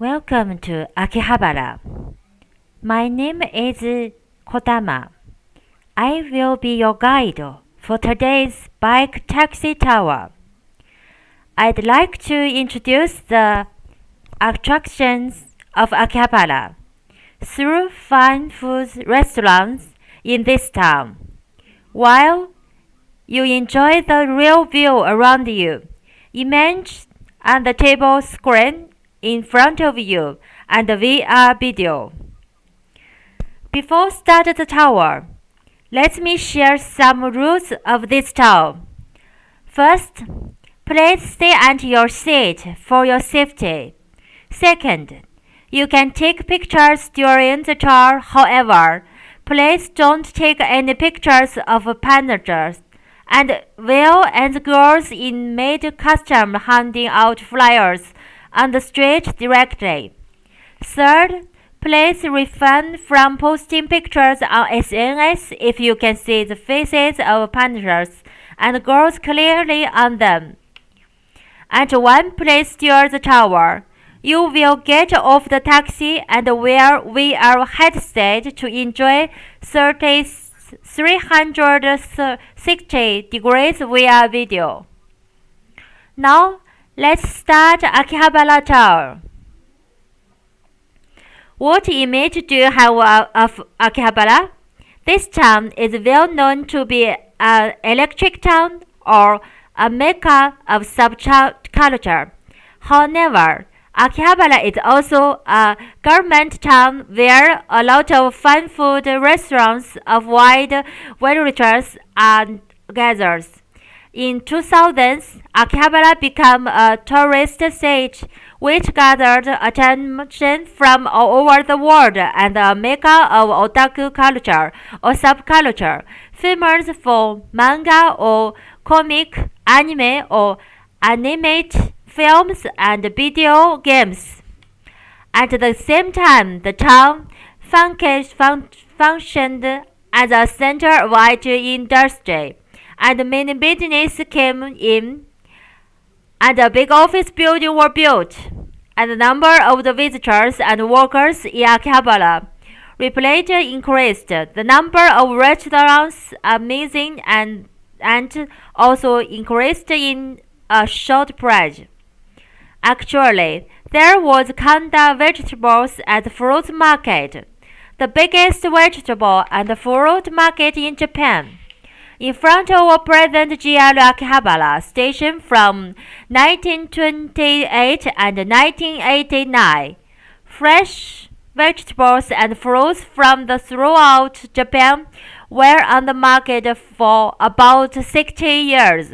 Welcome to Akihabara. My name is Kodama. I will be your guide for today's bike taxi tour. I'd like to introduce the attractions of Akihabara through fine food restaurants in this town. While you enjoy the real view around you, image on the table screen in front of you and the VR video. Before start the tour, let me share some rules of this tour. First, please stay at your seat for your safety. Second, you can take pictures during the tour. However, please don't take any pictures of passengers and boys and girls in maid costume handing out flyers on the street directly. Third, please refrain from posting pictures on SNS if you can see the faces of passengers and girls clearly on them. And when please steer the tower, you will get off the taxi and wear VR headset to enjoy 360 degrees VR video. Now, let's start Akihabara tour. What image do you have of Akihabara? This town is well known to be an electric town or a mecca of subculture. However, Akihabara is also a government town where a lot of fine food restaurants of wide varieties are gathered. In 2000s, Akihabara became a tourist site which gathered attention from all over the world and a mecca of otaku culture or subculture, famous for manga or comic, anime or animated films and video games. At the same time, the town functioned as a center of IT industry, and many businesses came in, and a big office building were built, and the number of the visitors and workers in Akihabara rapidly increased. The number of restaurants amazing and also increased in a short period. Actually, there was Kanda vegetables and fruit market, the biggest vegetable and fruit market in Japan, in front of present GR Akihabara station from 1928 and 1989. Fresh vegetables and fruits from throughout Japan were on the market for about 60 years.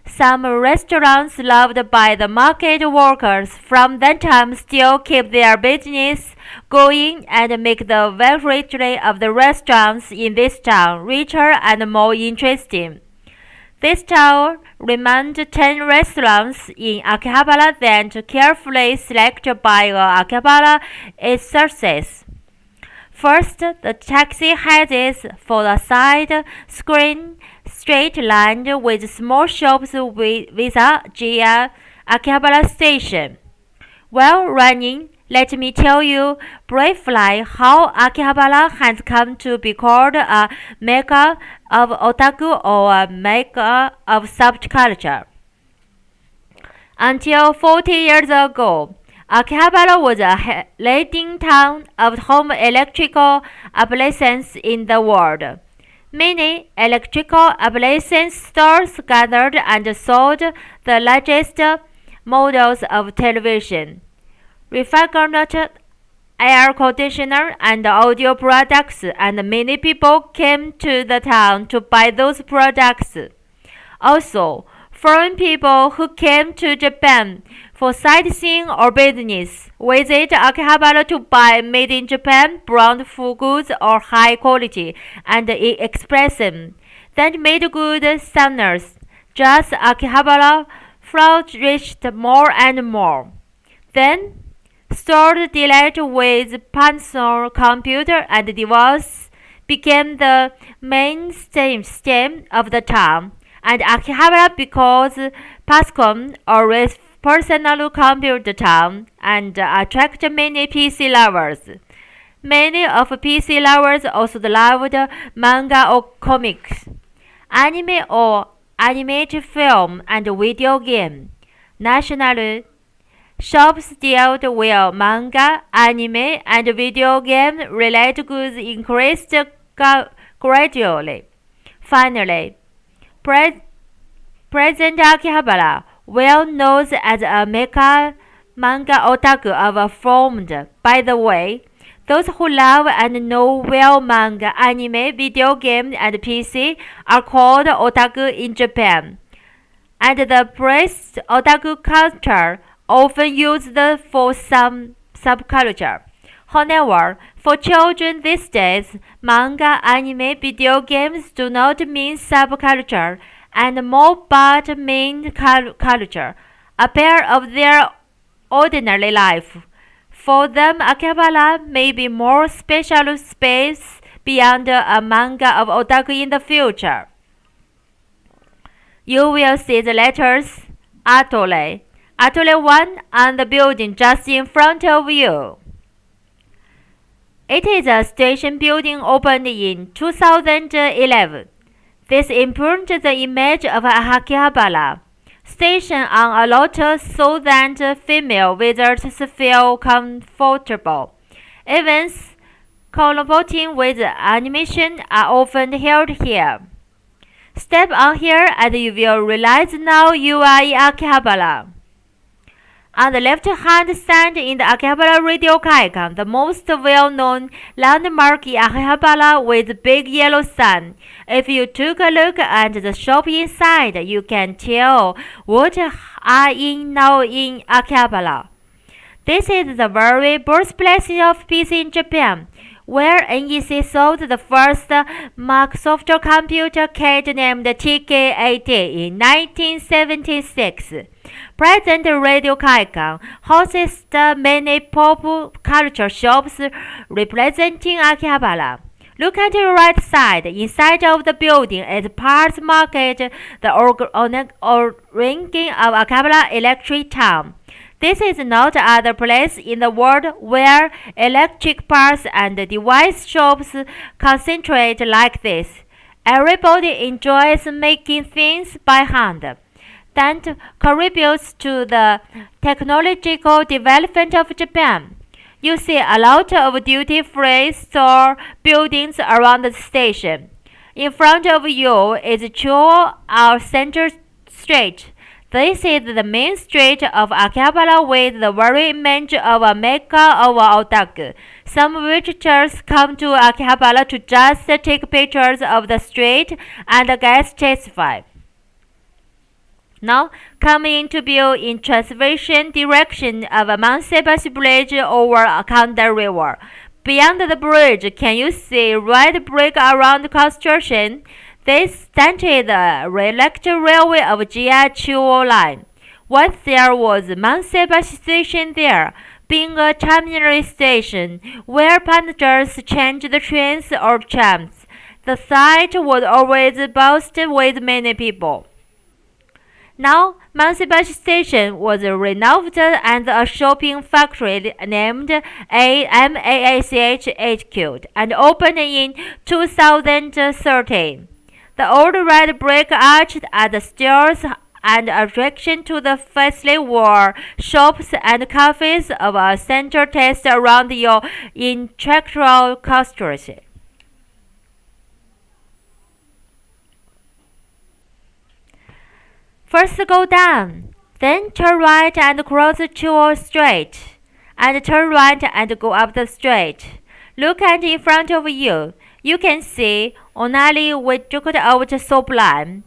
Some restaurants loved by the market workers from that time still keep their business going and make the variety of the restaurants in this town richer and more interesting. This town remained 10 restaurants in Akihabara that carefully selected by Akihabara its success. First, the taxi heads for the side screen straight line with small shops with a GR Akihabara station. While running, let me tell you briefly how Akihabara has come to be called a mecca of otaku or a mecca of subculture. Until 40 years ago, Akihabara was a leading town of home electrical appliances in the world. Many electrical appliance stores gathered and sold the latest models of television, refrigerator, air conditioner, and audio products, and many people came to the town to buy those products. Also, foreign people who came to Japan for sightseeing or business visit Akihabara to buy made in Japan brand food goods of high quality and expression that made good standards. Just Akihabara flourished more and more. Then, store dealt with personal computer and device became the mainstream of the town, and Akihabara because Pascom or personal computer town and attract many PC lovers. Many of PC lovers also loved manga or comics, anime or animated film and video game. National shops dealt with manga, anime, and video game-related goods increased gradually. Finally, President Akihabara, well known as a manga otaku, formed. By the way, those who love and know well manga, anime, video game, and PC are called otaku in Japan. And the phrase otaku culture often used for some subculture. However, for children these days, manga, anime, video games do not mean subculture and more but mean culture, a part of their ordinary life. For them, Akihabara may be more special space beyond a manga of otaku in the future. You will see the letters Atole 1 on the building just in front of you. It is a station building opened in 2011. This improved the image of Akihabara Station on a lotus so that female visitors feel comfortable. Events collaborating with animation are often held here. Step on here and you will realize now you are in Akihabara. On the left-hand side in the Akihabara Radio Kaikan, the most well-known landmark in Akihabara with big yellow sign. If you took a look at the shop inside, you can tell what are now in Akihabara. This is the very birthplace of PC in Japan, where NEC sold the first Microsoft computer kit named TK-80 in 1976. Present Radio Kaikan hosts many pop culture shops representing Akihabara. Look at the right side. Inside of the building is Parts Market, the origin of Akihabara Electric Town. This is not other place in the world where electric parts and device shops concentrate like this. Everybody enjoys making things by hand. That contributes to the technological development of Japan. You see a lot of duty-free store buildings around the station. In front of you is Chuo, our center street. This is the main street of Akihabara with the very image of a mecca of otaku. Some visitors come to Akihabara to just take pictures of the street and get satisfied. Now, coming into view in transversion direction of a Mansebashi Bridge over Kanda River. Beyond the bridge, can you see red brick around construction? This started the electric railway of GI Chuo line. Once there was Mansebashi station there, being a terminal station where passengers changed the trains or trams. The site was always buzzed with many people. Now, Mansebashi Station was renovated and a shopping factory named MAACH HQ and opened in 2013. The old red brick arch at the stairs and attraction to the facility were shops and cafes of a center taste around your intellectual curiosity. First go down, then turn right and cross Chuo Street, and turn right and go up the street. Look at in front of you. You can see Onali Viaduct of the Soap Line.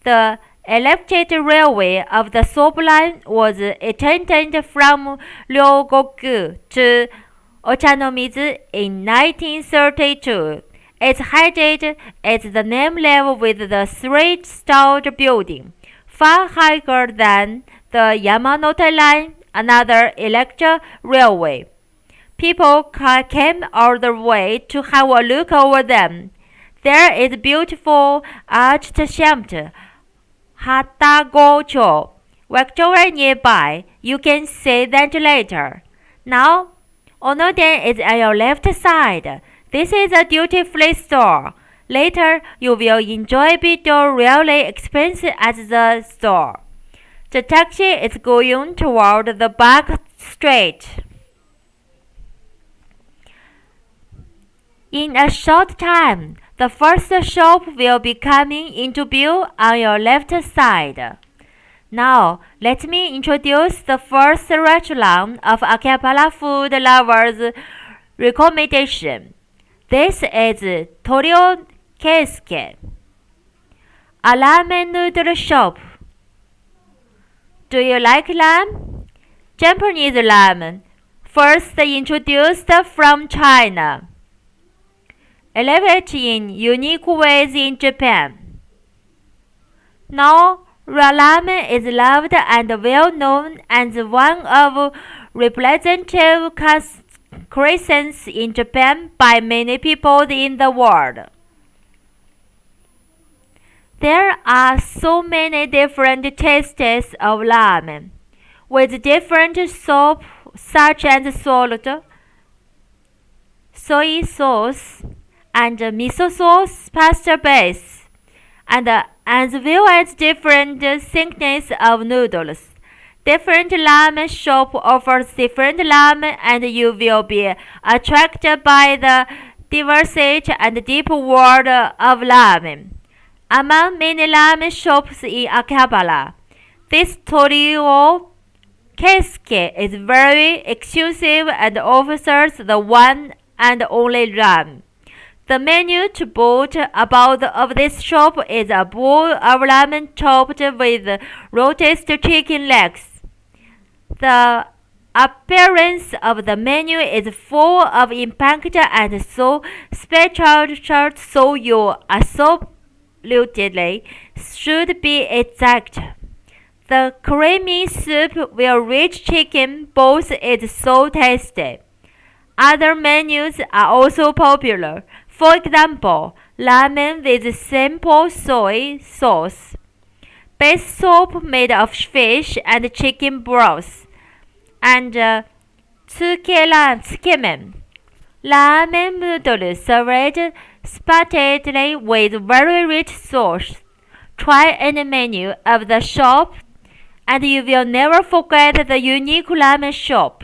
The electric railway of the Soap Line was extended from Ryogoku to Ochanomizu in 1932. Its height is the same level with the three-storied building, far higher than the Yamanote Line, another electric railway. People came all the way to have a look over them. There is beautiful arched shaft, Hatagocho, rectangle nearby. You can see that later. Now, Onoden is on your left side. This is a duty-free store. Later, you will enjoy video really experience at the store. The taxi is going toward the back street. In a short time, the first shop will be coming into view on your left side. Now, let me introduce the first restaurant of Akihabara food lovers' recommendation. This is Torio Keisuke, a ramen noodle shop. Do you like ramen? Japanese ramen, first introduced from China, elevated in unique ways in Japan. Now, ramen is loved and well known as one of representative cuisines in Japan by many people in the world. There are so many different tastes of ramen, with different soup such as salt, soy sauce, and miso sauce pasta base, and as well as different thickness of noodles. Different ramen shop offers different ramen, and you will be attracted by the diversity and deep world of ramen. Among many ramen shops in Akihabara, this Torio Keisuke is very exclusive and offers the one and only ramen. The menu to boot about of this shop is a bowl of ramen topped with roasted chicken legs. The appearance of the menu is full of impact and so special, so you absolutely should be exact. The creamy soup with rich chicken broth is so tasty. Other menus are also popular. For example, ramen with simple soy sauce, base soup made of fish and chicken broth, and tsukemen, ramen noodles served spattedly with very rich sauce. Try any menu of the shop, and you will never forget the unique ramen shop.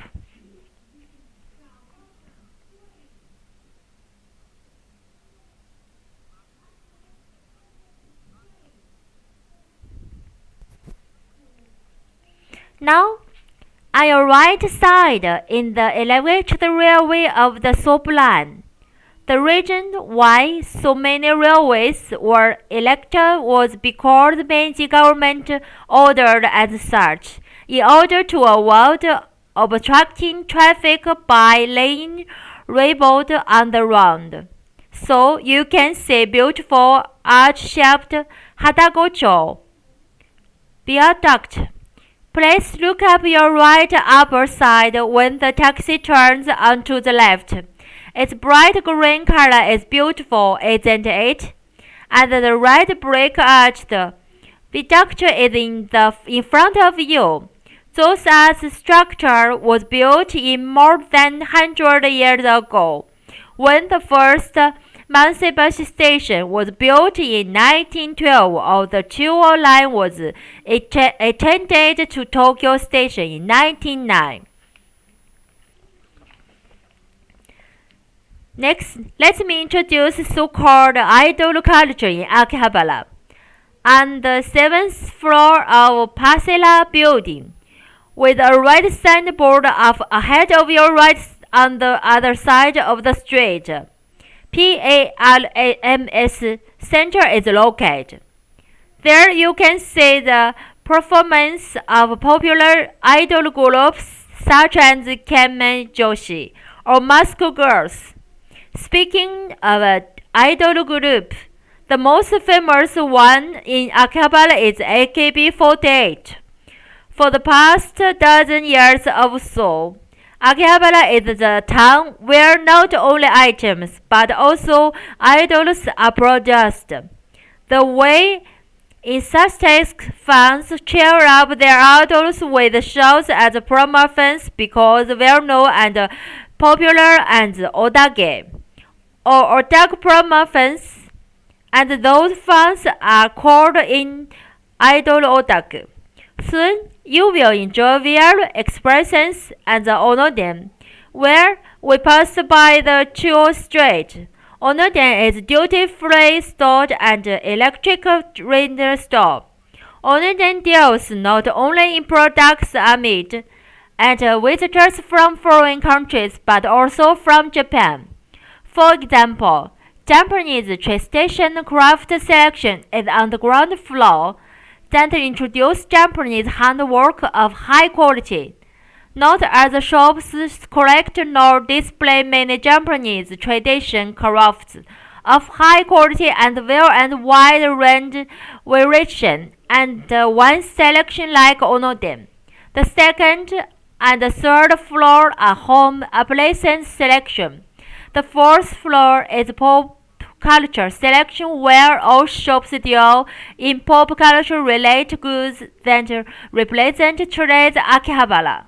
Now, on your right side, in the elevated railway of the soup line, the reason why so many railways were elected was because the Meiji government ordered as such, in order to avoid obstructing traffic by laying railroad on the road. So you can see beautiful arch-shaped Hadagocho viaduct. Please look up your right upper side when the taxi turns onto the left. Its bright green color is beautiful, isn't it? And the red brick arched viaduct is in front of you. This arch structure was built in more than 100 years ago, when the first Mansebashi Station was built in 1912. The Chuo Line was extended to Tokyo Station in 1909. Next, let me introduce so-called idol culture in Akihabara. On the 7th floor of Pasela Building, with a red signboard ahead of your right on the other side of the street, PARAMS Center is located. There you can see the performance of popular idol groups such as Kemen Joshi or Moscow Girls. Speaking of an idol group, the most famous one in Akihabara is AKB48. For the past dozen years or so, Akihabara is the town where not only items but also idols are produced. The way Enthusiastic fans cheer up their idols with shows as promo fans because well-known and popular and otage or otaku promo fans, and those fans are called in idol otaku. Soon you will enjoy VR experiences and Onoden, where we pass by the Chuo Street. Onoden is duty-free store and electric rental store. Onoden deals not only in products amid and visitors from foreign countries but also from Japan. For example, Japanese train station craft selection is on the ground floor that introduce Japanese handwork of high quality. Not as shops collect nor display many Japanese tradition crafts of high quality and well and wide range variation and one selection like Onoden. The second and the third floor are home appliance selection. The fourth floor is pop culture selection where all shops deal in pop culture related goods that represent today's Akihabara.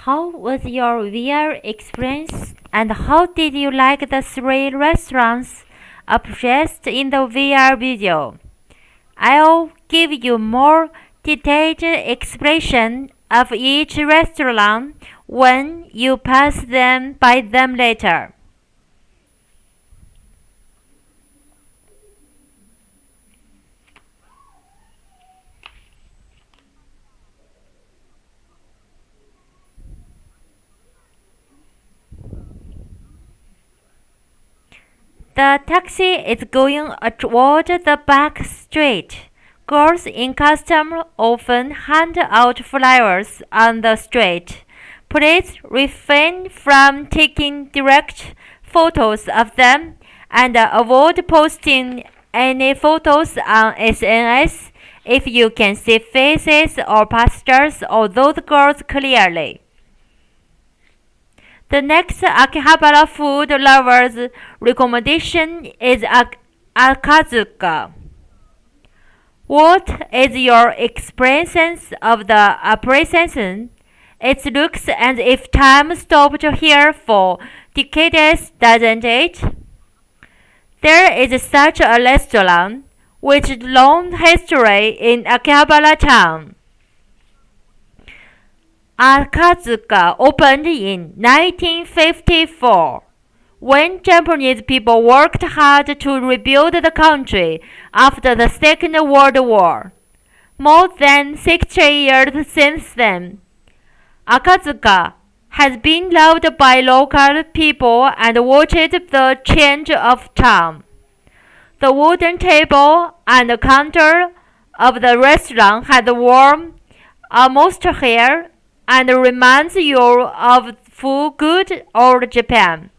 How was your VR experience, and how did you like the 3 restaurants appraised in the VR video? I'll give you more detailed explanation of each restaurant when you pass by them later. The taxi is going toward the back street. Girls in costume often hand out flowers on the street. Please refrain from taking direct photos of them and avoid posting any photos on SNS if you can see faces or posters of those girls clearly. The next Akihabara food lovers recommendation is Akazuka. What is your experience of the appreciation? It looks as if time stopped here for decades, doesn't it? There is such a restaurant with long history in Akihabara town. Akazuka opened in 1954, when Japanese people worked hard to rebuild the country after the Second World War. More than 60 years since then, Akazuka has been loved by local people and watched the change of time. The wooden table and counter of the restaurant had worn almost here and reminds you of good old Japan.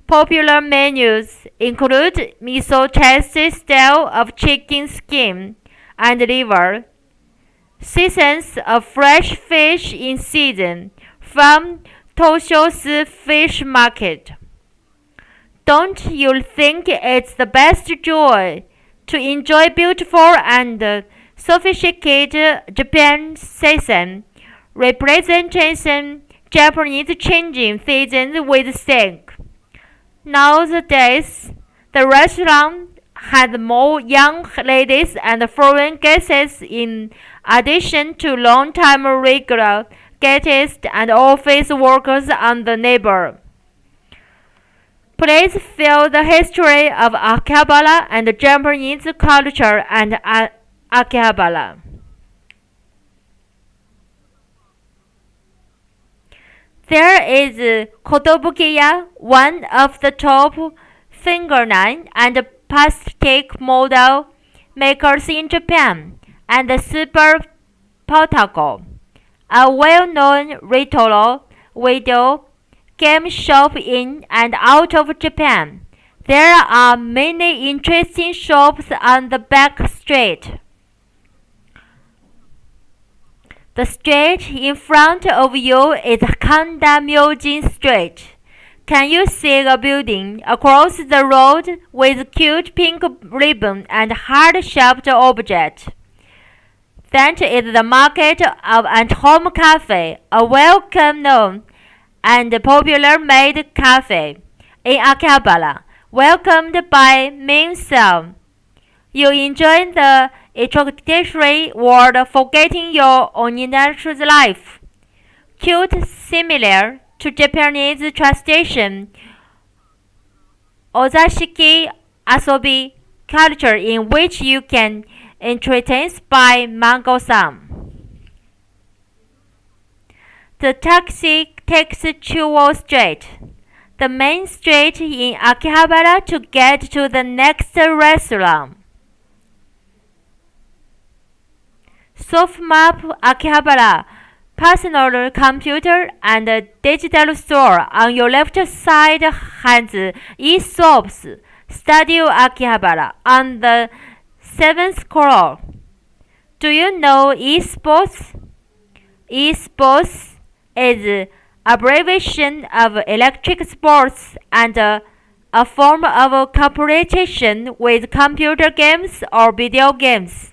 Popular menus include miso chassis style of chicken skin and liver, seasons of fresh fish in season from Tosho's Fish Market. Don't you think it's the best joy to enjoy beautiful and sophisticated Japan season? Representation Japanese changing seasons with steak. Nowadays, the restaurant has more young ladies and foreign guests in addition to long-time regular guests and office workers on the neighbor. Please feel the history of Akihabara and Japanese culture and Akihabara. There is Kotobukiya, one of the top fingernail and plastic model makers in Japan, and Super Potaco, a well-known retro video game shop in and out of Japan. There are many interesting shops on the back street. The street in front of you is Kanda Myojin Street. Can you see a building across the road with cute pink ribbon and heart-shaped object? That is the market of and home cafe, a well-known and popular maid cafe in Akihabara, welcomed by Min-san. You enjoy the introductory word forgetting your ordinary life. Cute, similar to Japanese translation, Ozashiki Asobi culture in which you can entertain by Mango-san. The taxi takes Chuo Street, the main street in Akihabara, to get to the next restaurant. Softmap Akihabara, personal computer and digital store on your left side has eShops Studio Akihabara on the 7th floor. Do you know eSports? eSports is abbreviation of electric sports and a form of competition with computer games or video games.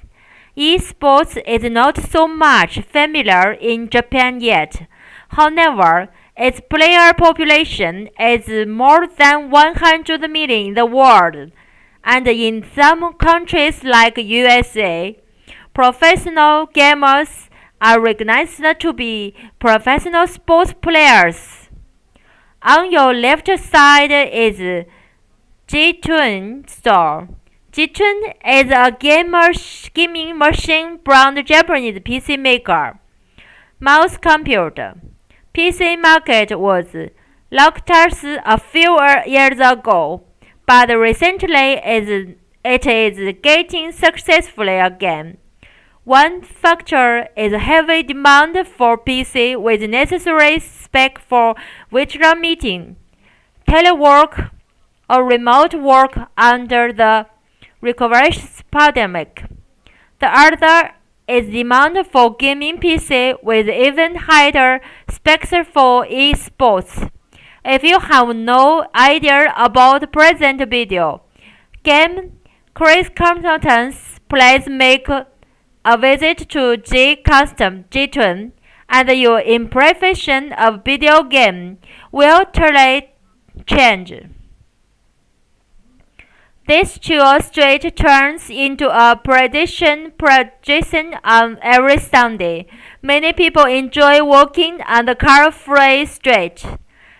Esports is not so much familiar in Japan yet, However, its player population is more than 100 million in the world, and in some countries like USA, professional gamers are recognized to be professional sports players. On your left side is Jitun store. Jitun is a gaming machine brand Japanese PC maker. Mouse computer. PC market was locked a few years ago, but recently it is getting successfully again. One factor is heavy demand for PC with necessary spec for virtual meeting, telework, or remote work under the recovery pandemic. The other is demand for gaming PC with even higher specs for esports. If you have no idea about present video game consultants, please make a visit to G-Twin, and your impression of video game will totally change. This tour street turns into a procession on every Sunday. Many people enjoy walking on the car-free street.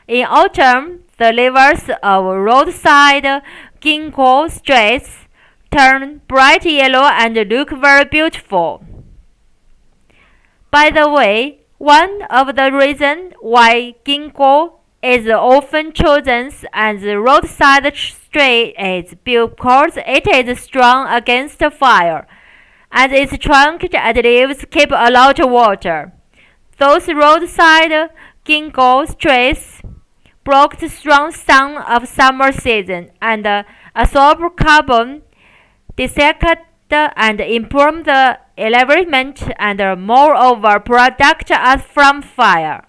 In autumn, the rivers of roadside ginkgo streets turn bright yellow and look very beautiful. By the way, one of the reasons why ginkgo is often chosen as a roadside street is because it is strong against fire, and its trunk and leaves keep a lot of water. Those roadside ginkgo trees block the strong sun of summer season and absorb carbon dioxide and improve the environment and moreover protect us from fire.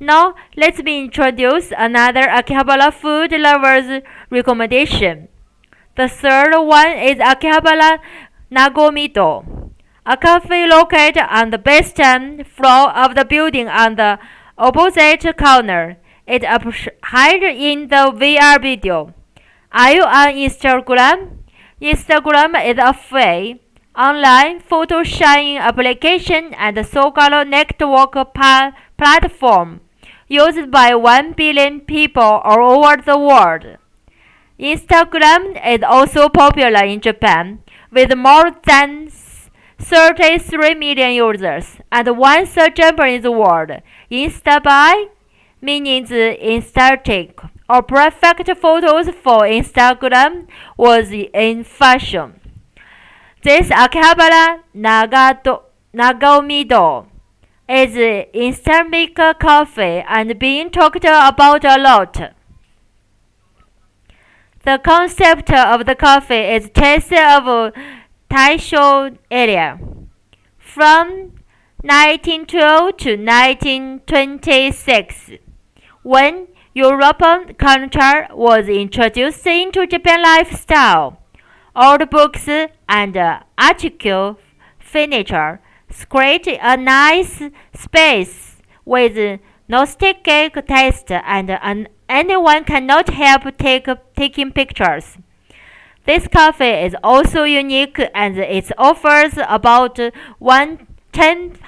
Now, let me introduce another Akihabara food lovers recommendation. The third one is Akihabara Nagomido, a cafe located on the basement floor of the building on the opposite corner. It appeared in the VR video. Are you on Instagram? Instagram is a free online photo sharing application and social network platform used by 1 billion people all over the world. Instagram is also popular in Japan with more than 33 million users and 1/3 Japanese word. Instaby means aesthetic or perfect photos for Instagram was in fashion. This Akihabara Nagomido is Islamic cafe and being talked about a lot. The concept of the cafe is taste of Taisho area. From 1912 to 1926, when European culture was introduced into Japan lifestyle, old books and article furniture create a nice space with nostalgic taste, and anyone cannot help taking pictures. This cafe is also unique and it offers about 10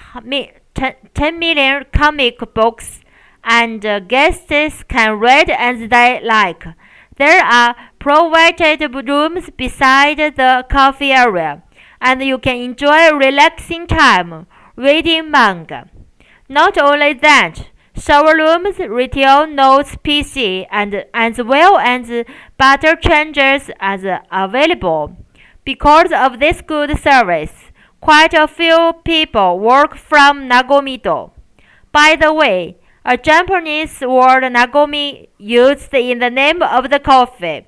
million comic books, and guests can read as they like. There are provided rooms beside the coffee area, and you can enjoy relaxing time reading manga. Not only that, showrooms, retail notes PC, and as well as butter changers are available. Because of this good service, quite a few people work from Nagomido. By the way, a Japanese word Nagomi used in the name of the coffee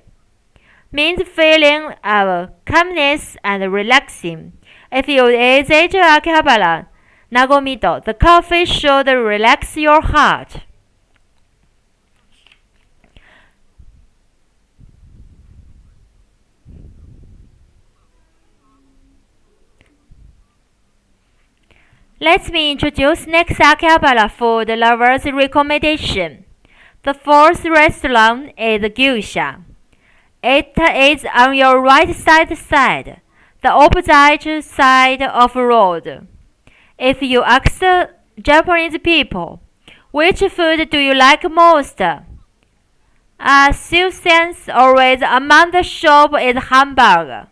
means feeling of calmness and relaxing. If you visit Akihabara Nagomido, the coffee should relax your heart. Let me introduce next Akihabara food lovers recommendation. The fourth restaurant is Gyusha. It is on your right side, the opposite side of the road. If you ask Japanese people, which food do you like most? Susan's always among the shop is hamburger.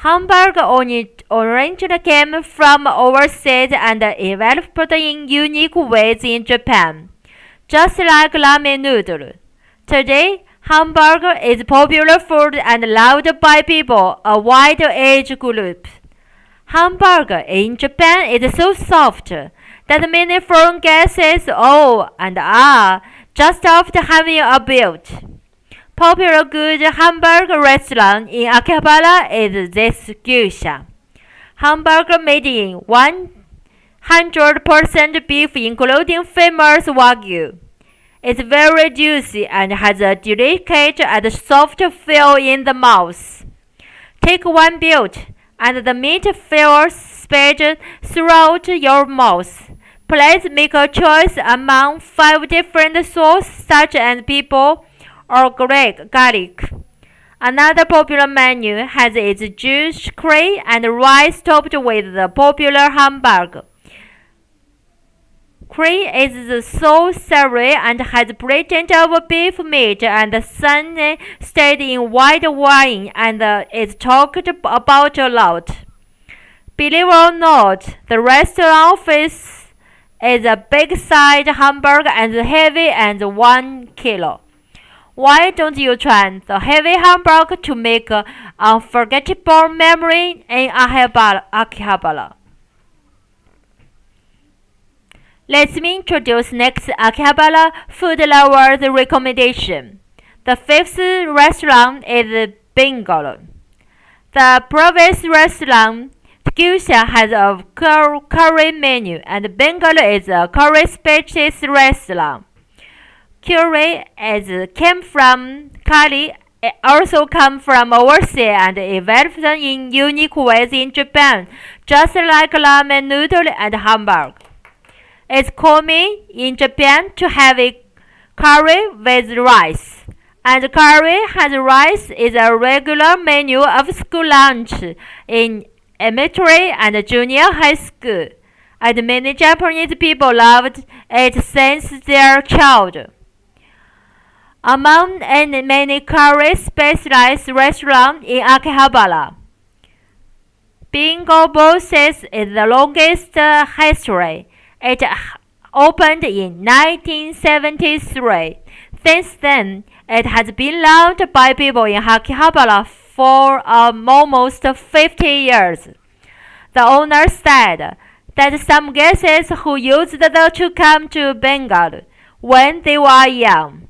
Hamburger originally came from overseas and developed in unique ways in Japan, just like ramen noodle. Today, hamburger is popular food and loved by people a wide age group. Hamburger in Japan is so soft that many foreign guests and are just after having a bite. Popular good hamburger restaurant in Akihabara is this Gyusha. Hamburger made in 100% beef including famous Wagyu. It's very juicy and has a delicate and soft feel in the mouth. Take one bite and the meat feels spread throughout your mouth. Please make a choice among 5 different sauces such as pepper or garlic. Another popular menu has its juice curry and rice topped with the popular hamburger. Curry is so savory and has plenty of beef meat and sun stayed in white wine and is talked about a lot. Believe or not, the restaurant offers is a big side hamburger and heavy and 1 kilo. Why don't you try the heavy hamburger to make an unforgettable memory in Akihabara? Let me introduce next Akihabara food lovers recommendation. The fifth restaurant is Bengal. The previous restaurant Gyusha has a curry menu, and Bengal is a curry-specialist restaurant. Curry came from curry, also come from overseas and developed in unique ways in Japan, just like ramen noodle and hamburger. It's common in Japan to have a curry with rice, and curry has rice is a regular menu of school lunch in elementary and junior high school, and many Japanese people loved it since their childhood. Among many curry specialized restaurants in Akihabara, Bingo Bosses is the longest history. It opened in 1973. Since then, it has been loved by people in Akihabara for almost 50 years. The owner said that some guests who used to come to Bengal when they were young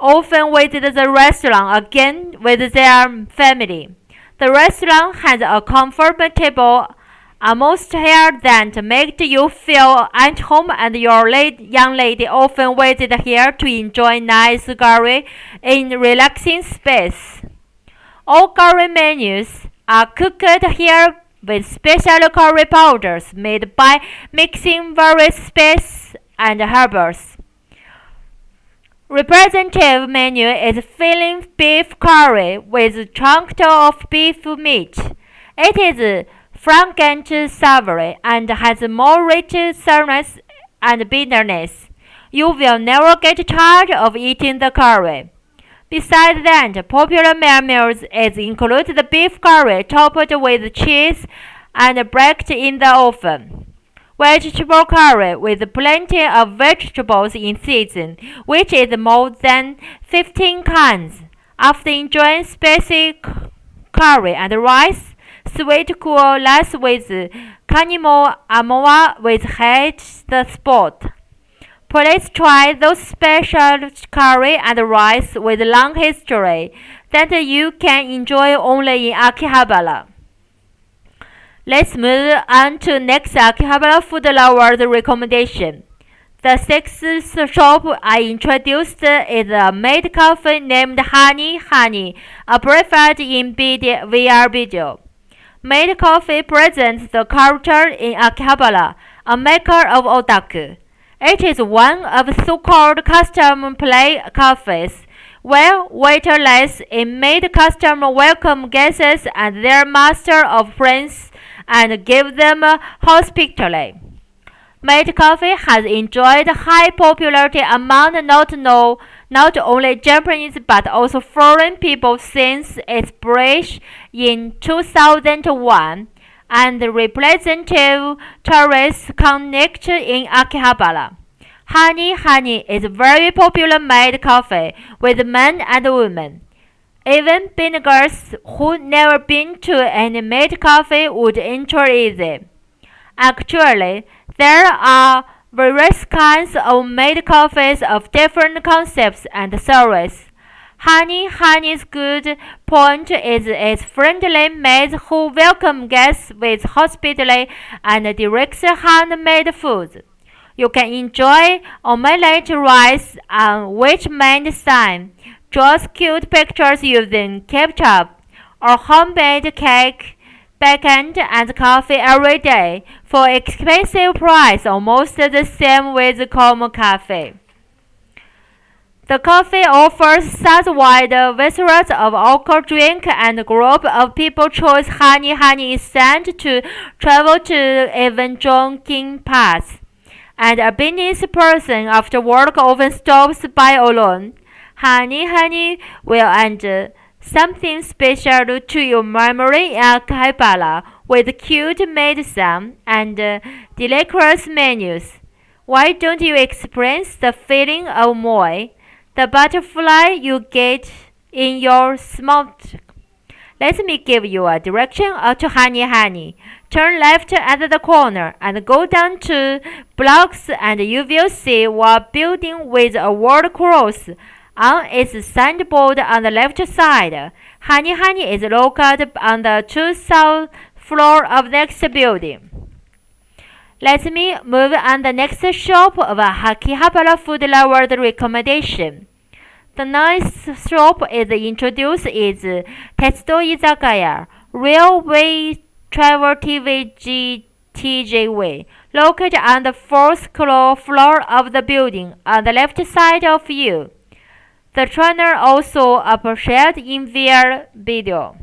often visit the restaurant again with their family. The restaurant has a comfortable atmosphere that makes you feel at home, and your young lady often visit here to enjoy nice curry in relaxing space. All curry menus are cooked here with special curry powders made by mixing various spices and herbs. Representative menu is filling beef curry with chunks of beef meat. It is fragrant, savory, and has more rich sourness and bitterness. You will never get tired of eating the curry. Besides that, popular menus include the beef curry topped with cheese and baked in the oven, vegetable curry with plenty of vegetables in season, which is more than 15 kinds. After enjoying spicy curry and rice, sweet cool rice with cannimo amoa with hit the spot. Please try those special curry and rice with long history that you can enjoy only in Akihabara. Let's move on to next Akihabara food lovers recommendation. The sixth shop I introduced is a maid cafe named Honey, preferred in VR video. Maid Coffee presents the culture in Akihabara, a maker of otaku. It is one of so-called custom play cafes, where waiters made custom welcome guests and their master of friends and give them hospitality. Maid Coffee has enjoyed high popularity among not only Japanese but also foreign people since its birth in 2001, and representative tourist connect in Akihabara. Honey is a very popular maid coffee with men and women. Even beginners who never been to any maid coffee would enjoy it. Actually, there are various kinds of maid coffees of different concepts and service. Honey's good point is its friendly maids who welcome guests with hospitality and directs handmade food. You can enjoy omelette rice on which maid sign, draws cute pictures using ketchup, or homemade cake, bacon and coffee every day for expensive price, almost the same with common coffee. The coffee offers such wide varieties of alcohol drink and group of people choose honey is sent to travel to even drinking paths. And a business person after work often stops by alone. Honey will add something special to your memory in Akihabara with cute medicine and delicious menus. Why don't you experience the feeling of moi, the butterfly you get in your stomach? Let me give you a direction to Honey. Turn left at the corner and go down 2 blocks and you will see a building with a word cross on its signboard on the left side. Honey is located on the 2nd floor of the next building. Let me move on the next shop of Akihabara food lovers recommendation. The next shop introduced is Tetsudo Izakaya, Railway Travel TJW, located on the 4th floor of the building on the left side of you. The trainer also appeared in VR video.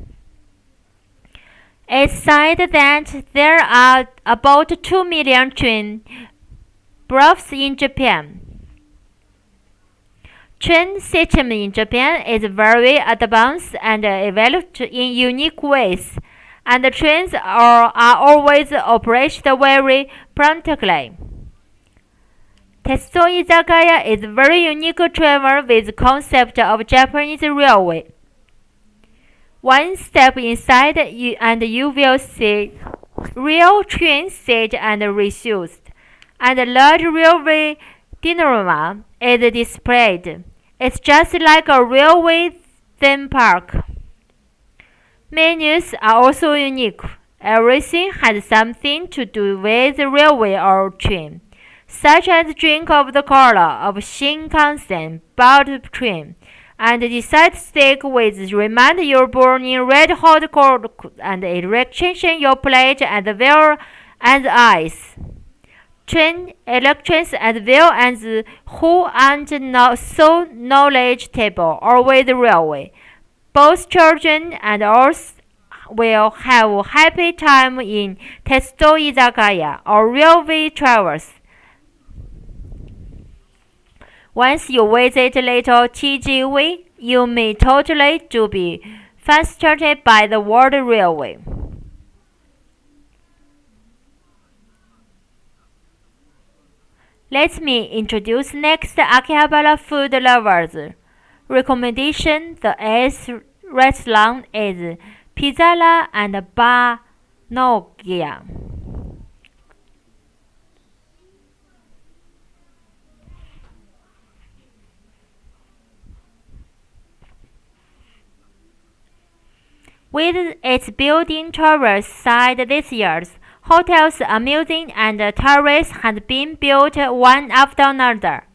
It's said that there are about 2 million train berths in Japan. Train system in Japan is very advanced and developed in unique ways, and the trains are always operated very promptly. Tetsudo Izakaya is a very unique travel with concept of Japanese railway. One step inside and you will see real train set and reused, and a large railway diorama is displayed. It's just like a railway theme park. Menus are also unique. Everything has something to do with railway or train, such as drink of the color of Shinkansen bound train, and dessert steak with remind you burning red hot cold and electrician your plate and well and ice. Train electricians as well as who aren't not so knowledgeable or with railway. Both children and adults will have a happy time in Tetsudo Izakaya or railway travels. Once you visit Little TGV, you may totally be fascinated by the World Railway. Let me introduce next Akihabara food lovers. Recommendation: the S restaurant is Pizzala and Bar Nogia. With its building towards side this year's hotels, amusing and terraces have been built one after another.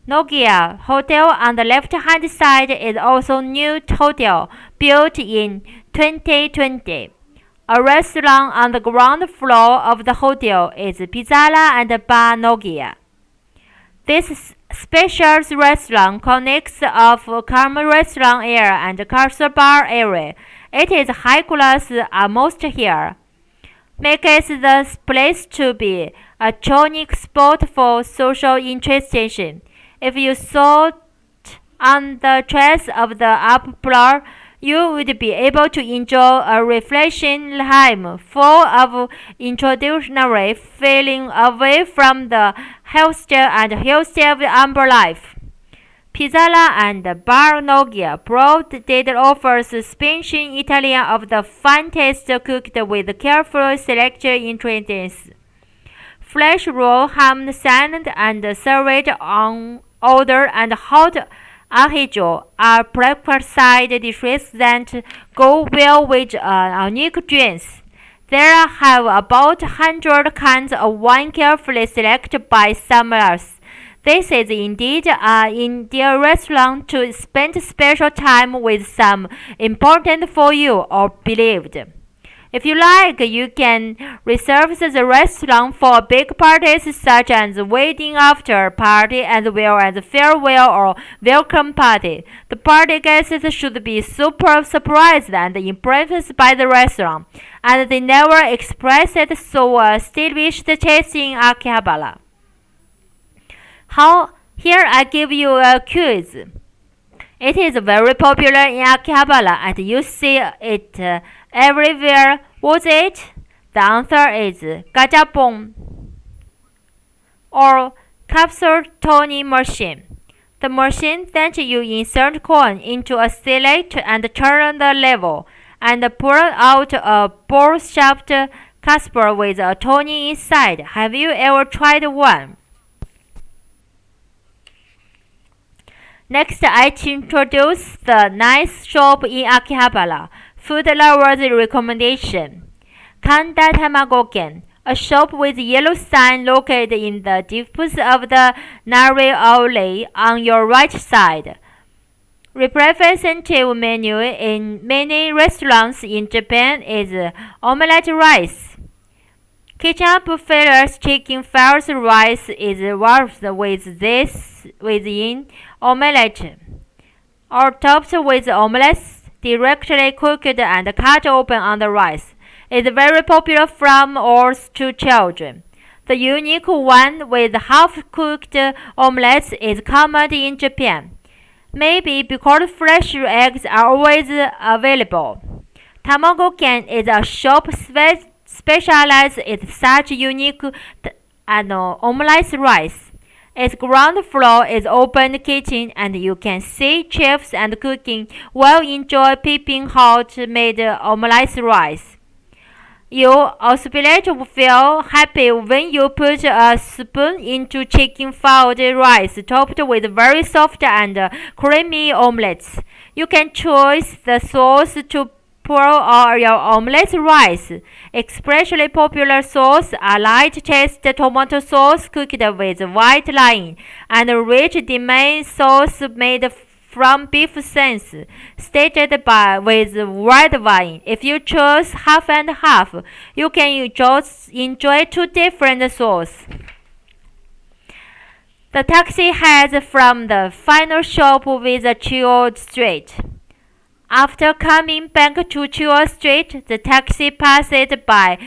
Nogia Hotel on the left-hand side is also new hotel built in 2020. A restaurant on the ground floor of the hotel is Pizzeria and Bar Nogia. This special restaurant connects of calm restaurant area and castle bar area. It is high class atmosphere, makes the place to be a tonic spot for social interaction. If you sat on the terrace of the upper, you would be able to enjoy a refreshing time full of introductory feeling away from the hostile and hostile of amber life. Pizzeria and Bar Nogia broad that offers Spanish Italian of the fine taste cooked with carefully selected ingredients. Fresh raw ham sand and served on order and hot ahijo are breakfast side dishes that go well with unique drinks. There have about 100 kinds of wine carefully selected by sommeliers. This is indeed an ideal restaurant to spend special time with some important for you or believed. If you like, you can reserve the restaurant for big parties such as wedding after party as well as farewell or welcome party. The party guests should be super surprised and impressed by the restaurant, and they never expressed so stylish taste in Akihabara. Here I give you a quiz. It is very popular in Akihabara and you see it everywhere. Was it? The answer is gajabon or capsule toning machine. The machine that you insert coin into a select and turn the level and pull out a ball-shaped capsule with a toning inside. Have you ever tried one? Next, I introduce the nice shop in Akihabara. Food lovers recommendation. Kanda Tamagoken, a shop with yellow sign located in the depths of the narrow alley on your right side. Representative menu in many restaurants in Japan is omelette rice. Ketchup fillers chicken fried rice is served with this within omelette, or topped with omelets directly cooked and cut open on the rice. It's very popular from adults to children. The unique one with half-cooked omelets is common in Japan, maybe because fresh eggs are always available. Tamago-ken is a shop specialized in such unique omelette rice. Its ground floor is open kitchen and you can see chefs and cooking while enjoy piping hot made omelette rice. You also feel happy when you put a spoon into chicken fried rice topped with very soft and creamy omelettes. You can choose the sauce to pour on your omelette rice. Especially popular sauce are light-taste tomato sauce cooked with white line and rich demi sauce made from beef sense, stated with red wine. If you choose half and half, you can enjoy two different sauces. The taxi heads from the final shop with a Chuo Street. After coming back to Chuo Street, the taxi passes by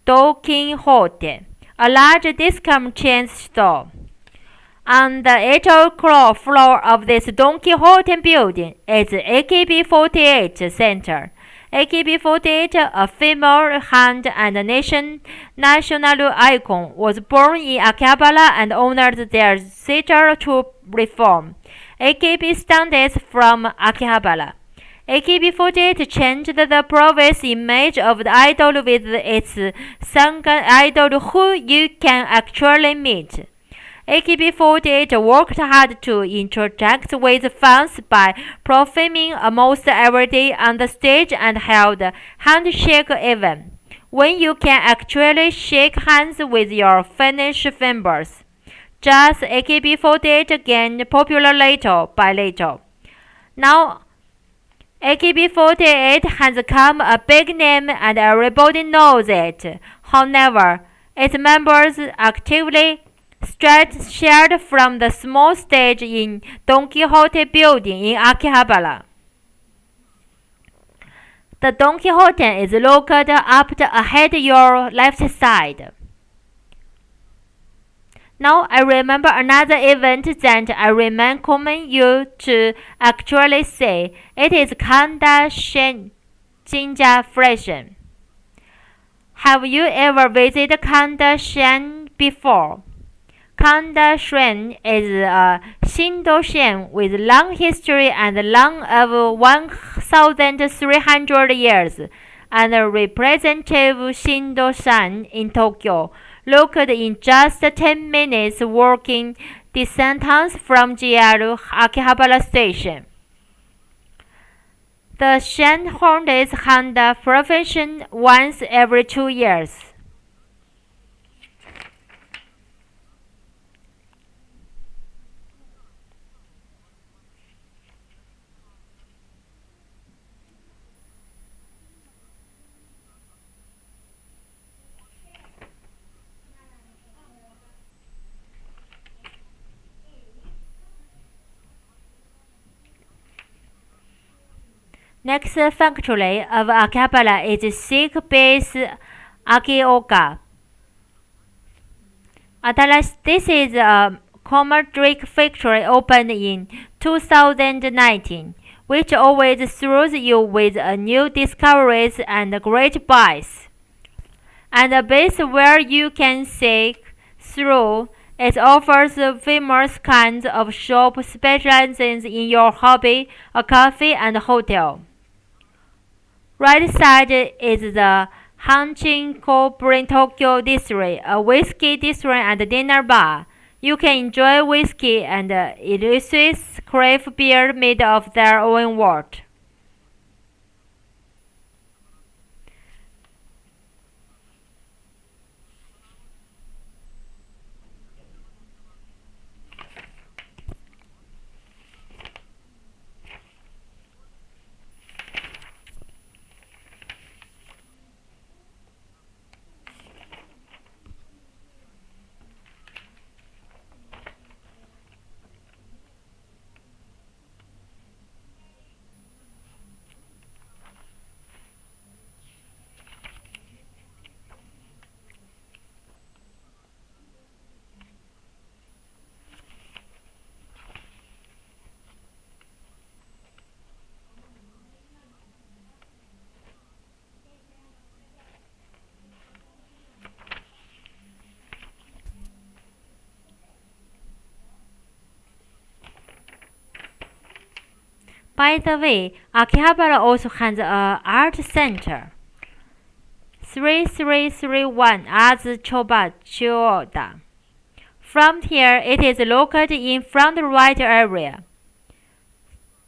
Dokin Hotel, a large discount chain store. On the 8th floor of this Don Quixote building is AKB48 Center. AKB48, a female hand and national icon, was born in Akihabara and honored their theater to reform. AKB stands from Akihabara. AKB48 changed the province image of the idol with its Sangan idol who you can actually meet. AKB48 worked hard to interact with fans by performing almost every day on the stage and held handshake event, when you can actually shake hands with your Finnish members. Just AKB48 gained popular little by little. Now, AKB48 has become a big name and everybody knows it. However, its members actively shared from the small stage in Don Quixote building in Akihabara. The Don Quixote is located up ahead your left side. Now I remember another event that I recommend you to actually see. It is Kanda Jinja Fashion. Have you ever visited Kanda Shen before? Kanda Shen is a Shindo Shen with long history and long of 1,300 years, and a representative Shindo Shan in Tokyo, located in just 10 minutes walking distance from JR Akihabara Station. The Shen holds Honda profession once every 2 years. Next factory of Akihabara is Sikh-based Akioka. This is a common drink factory opened in 2019, which always throws you with new discoveries and great buys. And a base where you can seek through. It offers famous kinds of shop specializing in your hobby, a cafe and hotel. Right side is the Hanchinko Brain Tokyo District, a whiskey district and dinner bar. You can enjoy whiskey and delicious craft beer made of their own wort. By the way, Akihabara also has an art center. 3331 Azuchoba Chiyoda. From here, it is located in front right area.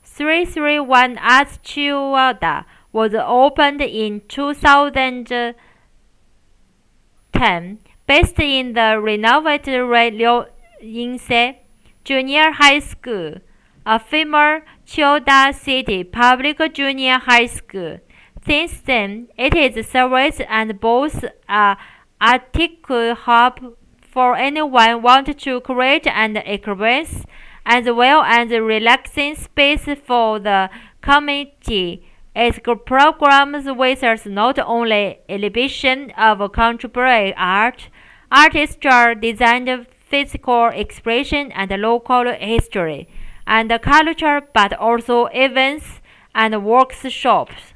331 Azuchoda was opened in 2010, based in the renovated Ryose Junior High School, a former Chiyoda City Public Junior High School. Since then, it is served and boasts an artistic hub for anyone wanting to create an experience, as well as a relaxing space for the community. Its programs features not only exhibition of contemporary art, artistry, design, physical expression, and local history and culture, but also events and workshops.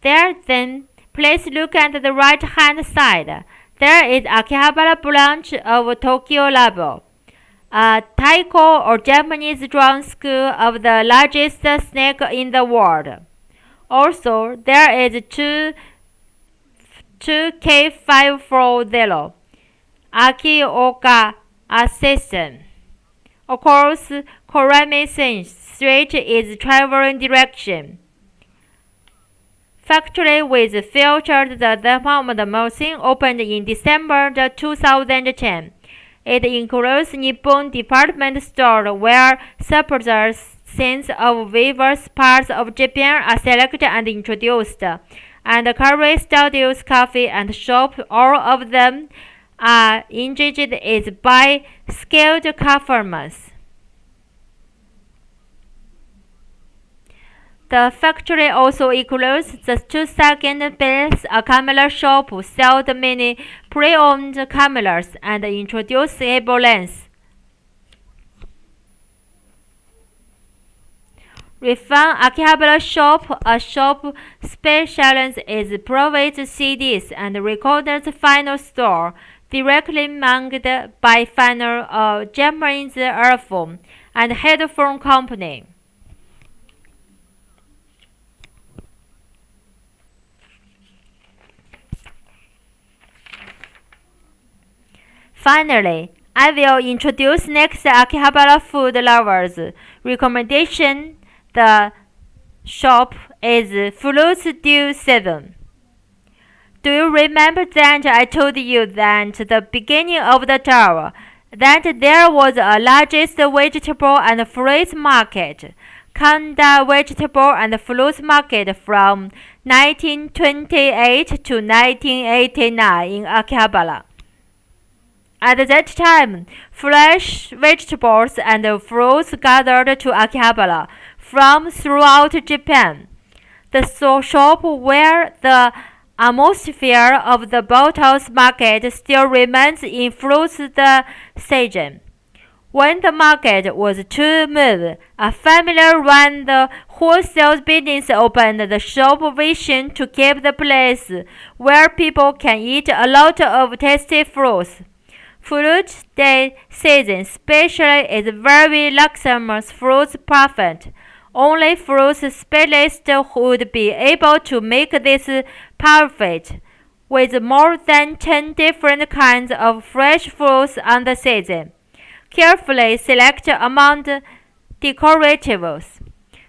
There then, please look at the right-hand side. There is Akihabara branch of Tokyo Labo, a taiko or Japanese drum school of the largest snake in the world. Also, there is 2K540 Akioka Assistant. Of course, Koremishin Street is traveling direction. Factory with featured the department machine opened in December 2010. It includes Nippon department store where suppliers scenes of various parts of Japan are selected and introduced, and Curry Studios Cafe and Shop, all of them are engaged by skilled customers. The factory also includes the 2-second base, a camera shop, sold many pre-owned cameras, and introduced cable lens. Refine Akihabara Shop, a shop specializes in private CDs and recorders final store, directly manned by Final, a Japanese earphone and headphone company. Finally, I will introduce next Akihabara food lovers recommendation. The shop is Fruits Due 7. Do you remember that I told you that at the beginning of the tour that there was a largest vegetable and fruit market, Kanda Vegetable and Fruit Market from 1928 to 1989 in Akihabara. At that time, fresh vegetables and fruits gathered to Akihabara from throughout Japan. The shop where the atmosphere of the bottles market still remains in fruits the season. When the market was to move, a family ran the wholesale business opened the shop wishing to keep the place where people can eat a lot of tasty fruits. Fruit day season especially is very luxurious fruits perfect. Only fruit specialists would be able to make this perfect, with more than 10 different kinds of fresh fruits on the season. Carefully select among decoratives.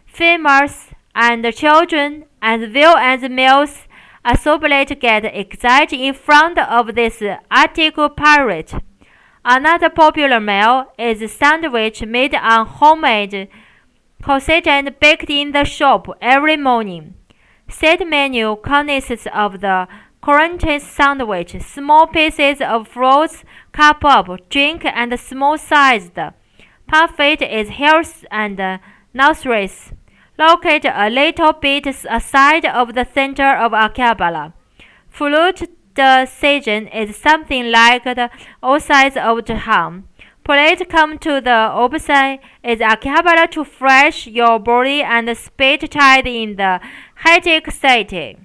Females and children, as well as males, associate get excited in front of this article pirate. Another popular meal is a sandwich made on homemade sausage and baked in the shop every morning. Set menu consists of the current sandwich, small pieces of fruits, cup of drink, and small-sized. Parfait is healthy and nutritious. Located a little bit aside of the center of Akihabara. Fruit the season is something like the outside of Japan. Please come to the opposite is Akihabara to fresh your body and spirit tide in the hectic city.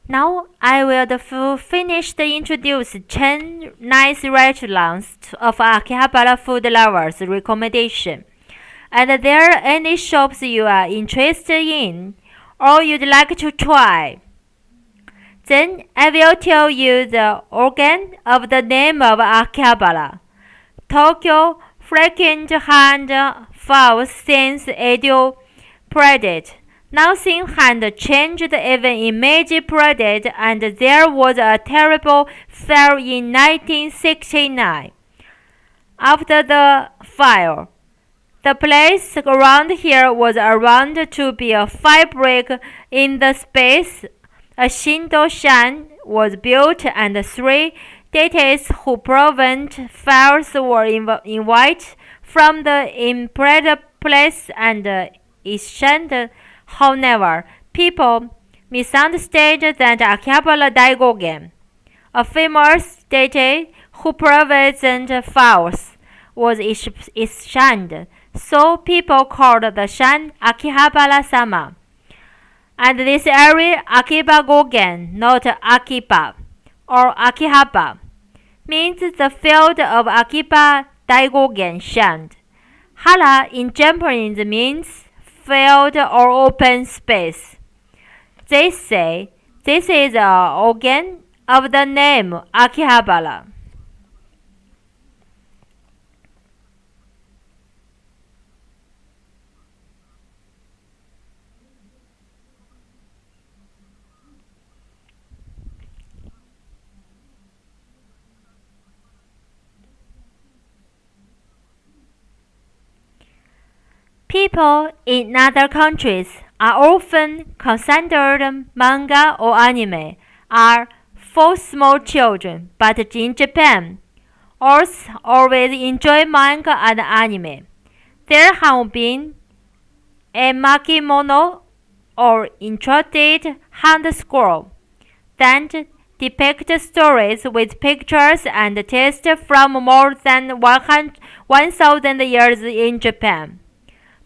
Now I will finish to introduce 10 nice restaurants of Akihabara food lovers recommendation. And there are any shops you are interested in or you'd like to try. Then I will tell you the organ of the name of Akihabara. Tokyo frequent hand falls since Edo period. Nothing had changed even in Meiji period, and there was a terrible fire in 1969. After the fire, the place around here was around to be a fabric in the space. A Shindo-shan was built, and 3 deities who prevent fires were invited from the impaired place and exchanged. However, people misunderstood that Akihabara Daigogen, a famous deity who prevents fires, was exchanged, so people called the shan Akihabara-sama. And this area, Akiba Gogen, not Akiba, or Akihaba, means the field of Akiba Daigogen shan. Hara in Japanese means field or open space. They say This is the origin of the name Akihabara. People in other countries are often considered manga or anime are for small children, but in Japan, adults always enjoy manga and anime. There have been a makimono or intruded hand scroll that depict stories with pictures and text from more than 1,000 years in Japan.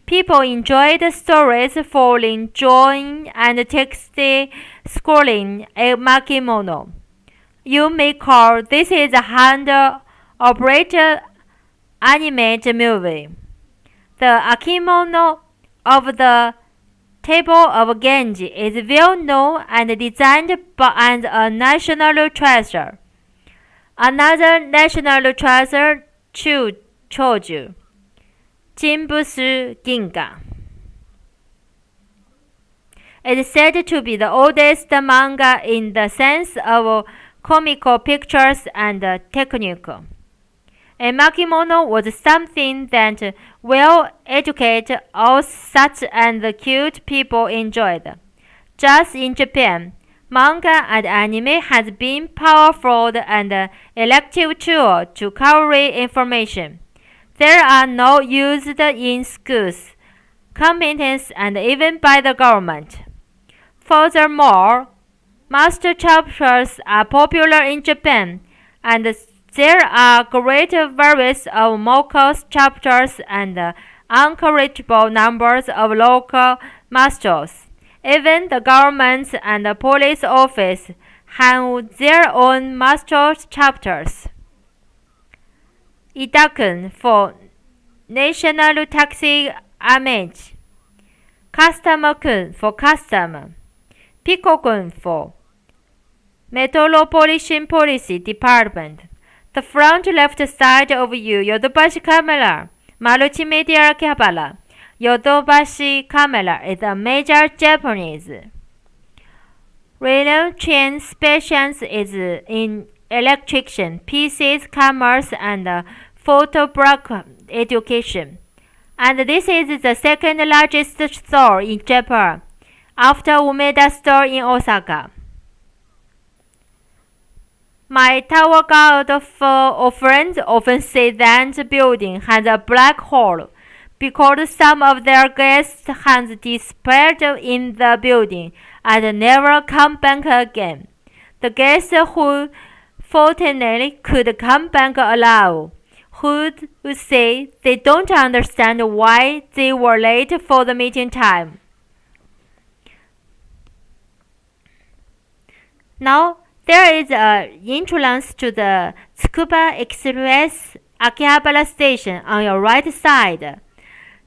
People enjoy the stories falling, drawing, and text scrolling a makimono. You may call this is a hand-operated animated movie. The akimono of the Table of Genji is well known and designed as a national treasure. Another national treasure, Choju. Jinbusu Ginga. It is said to be the oldest manga in the sense of comical pictures and technique. A makimono was something that well-educated adults such as cute people enjoyed. Just in Japan, manga and anime has been powerful and effective tool to carry information. They are now used in schools, communities, and even by the government. Furthermore, master chapters are popular in Japan, and there are great variety of local chapters and uncorrigible numbers of local masters. Even the government and the police office have their own master chapters. Idakun for National Taxi Image, Customer-kun for Customer, Pico-kun for Metropolitan Policy Department. The front left side of you, Yodobashi camera, Multimedia Akihabara. Yodobashi camera is a major Japanese railway train specialist is in electrician, PCs, cameras, and photograph education. And this is the second largest store in Japan, after Umeda store in Osaka. My tower guard friends often say that the building has a black hole because some of their guests have disappeared in the building and never come back again. The guests who fortunately could come back alive would say they don't understand why they were late for the meeting time. Now, there is an entrance to the Tsukuba Express Akihabara station on your right side.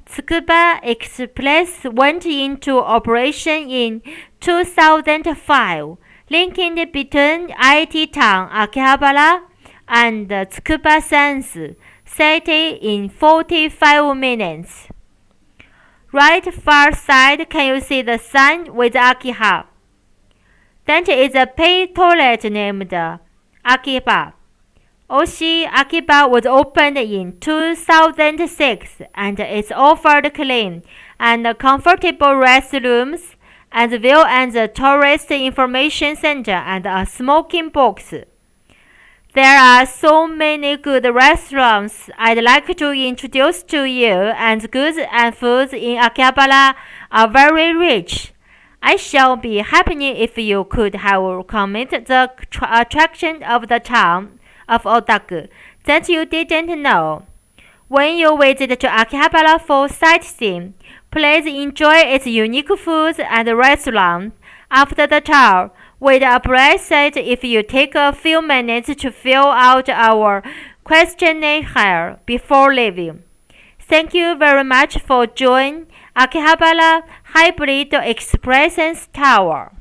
Tsukuba Express went into operation in 2005, linking between IT town Akihabara and Tsukuba Sense City in 45 minutes. Right far side can you see the sign with Akiha. Then is a paid toilet named Akiba. Oshi Akiba was opened in 2006 and it's offered clean and comfortable restrooms as well as a tourist information center and a smoking box. There are so many good restaurants I'd like to introduce to you, and goods and foods in Akihabara are very rich. I shall be happy if you could have commented the attraction of the town of Otaku that you didn't know. When you visit to Akihabara for sightseeing, please enjoy its unique foods and restaurants after the tour. We'd appreciate if you take a few minutes to fill out our questionnaire before leaving. Thank you very much for joining Akihabara Hybrid Experience Tour.